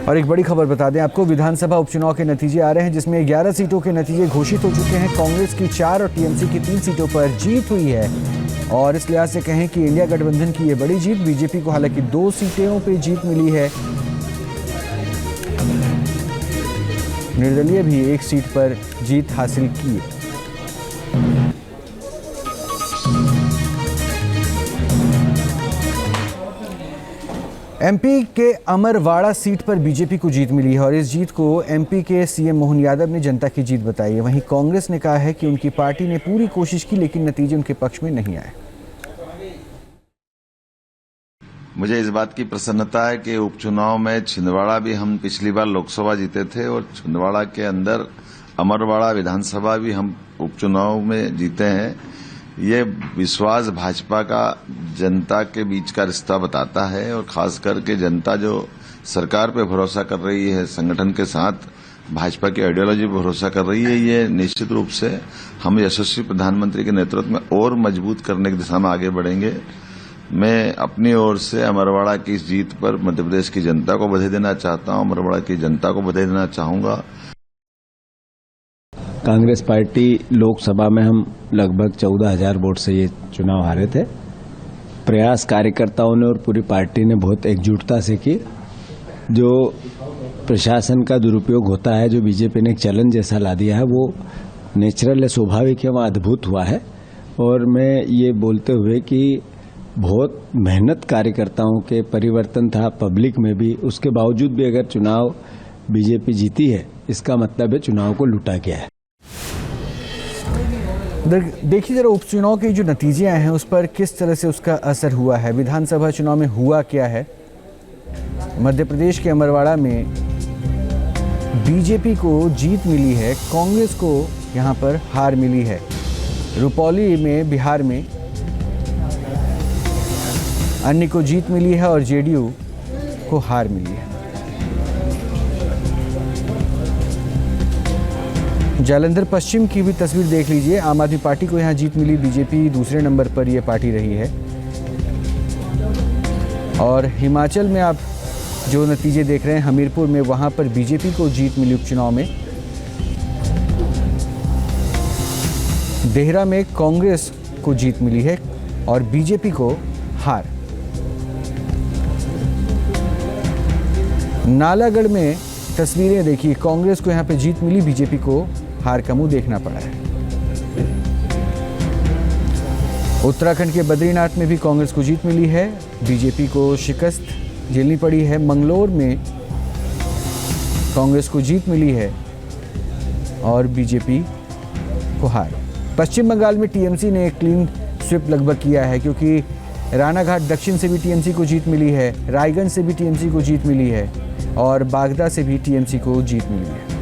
और एक बड़ी खबर बता दें आपको, विधानसभा उपचुनाव के नतीजे आ रहे हैं जिसमें 11 सीटों के नतीजे घोषित हो चुके हैं। कांग्रेस की 4 और टीएमसी की 3 सीटों पर जीत हुई है और इस लिहाज से कहें कि इंडिया गठबंधन की ये बड़ी जीत। बीजेपी को हालांकि 2 सीटों पर जीत मिली है, निर्दलीय भी 1 सीट पर जीत हासिल की है। एमपी के अमरवाड़ा सीट पर बीजेपी को जीत मिली है और इस जीत को एमपी के सीएम मोहन यादव ने जनता की जीत बताई है। वहीं कांग्रेस ने कहा है कि उनकी पार्टी ने पूरी कोशिश की लेकिन नतीजे उनके पक्ष में नहीं आए। मुझे इस बात की प्रसन्नता है कि उपचुनाव में छिंदवाड़ा भी हम पिछली बार लोकसभा जीते थे और छिंदवाड़ा के अंदर अमरवाड़ा विधानसभा भी हम उपचुनाव में जीते हैं। ये विश्वास भाजपा का जनता के बीच का रिश्ता बताता है और खास करके जनता जो सरकार पे भरोसा कर रही है, संगठन के साथ भाजपा की आइडियोलॉजी पर भरोसा कर रही है, ये निश्चित रूप से हम यशस्वी प्रधानमंत्री के नेतृत्व में और मजबूत करने की दिशा में आगे बढ़ेंगे। मैं अपनी ओर से अमरवाड़ा की इस जीत पर मध्य प्रदेश की जनता को बधाई देना चाहता हूं, अमरवाड़ा की जनता को बधाई देना चाहूंगा। कांग्रेस पार्टी लोकसभा में हम लगभग 14,000 वोट से ये चुनाव हारे थे। प्रयास कार्यकर्ताओं ने और पूरी पार्टी ने बहुत एकजुटता से की। जो प्रशासन का दुरुपयोग होता है, जो बीजेपी ने एक चलन जैसा ला दिया है, वो नेचुरल है, स्वाभाविक है, वहाँ अद्भुत हुआ है। और मैं ये बोलते हुए कि बहुत मेहनत कार्यकर्ताओं के, परिवर्तन था पब्लिक में भी, उसके बावजूद भी अगर चुनाव बीजेपी जीती है, इसका मतलब है चुनाव को लूटा गया है। देखिए जरा उपचुनाव के जो नतीजे आए हैं उस पर किस तरह से उसका असर हुआ है। विधानसभा चुनाव में हुआ क्या है, मध्य प्रदेश के अमरवाड़ा में बीजेपी को जीत मिली है, कांग्रेस को यहां पर हार मिली है। रुपौली में बिहार में अन्य को जीत मिली है और जेडीयू को हार मिली है। जालंधर पश्चिम की भी तस्वीर देख लीजिए, आम आदमी पार्टी को यहां जीत मिली, बीजेपी दूसरे नंबर पर यह पार्टी रही है। और हिमाचल में आप जो नतीजे देख रहे हैं, हमीरपुर में वहां पर बीजेपी को जीत मिली उपचुनाव में। देहरा में कांग्रेस को जीत मिली है और बीजेपी को हार। नालागढ़ में तस्वीरें देखिए, कांग्रेस को यहां पे जीत मिली, बीजेपी को हार का मुंह देखना पड़ा है। उत्तराखंड के बद्रीनाथ में भी कांग्रेस को जीत मिली है, बीजेपी को शिकस्त झेलनी पड़ी है। मंगलोर में कांग्रेस को जीत मिली है और बीजेपी को हार। पश्चिम बंगाल में टीएमसी ने एक क्लीन स्वीप लगभग किया है क्योंकि रानाघाट दक्षिण से भी टीएमसी को जीत मिली है, रायगंज से भी टीएमसी को जीत मिली है और बागदा से भी टीएमसी को जीत मिली है।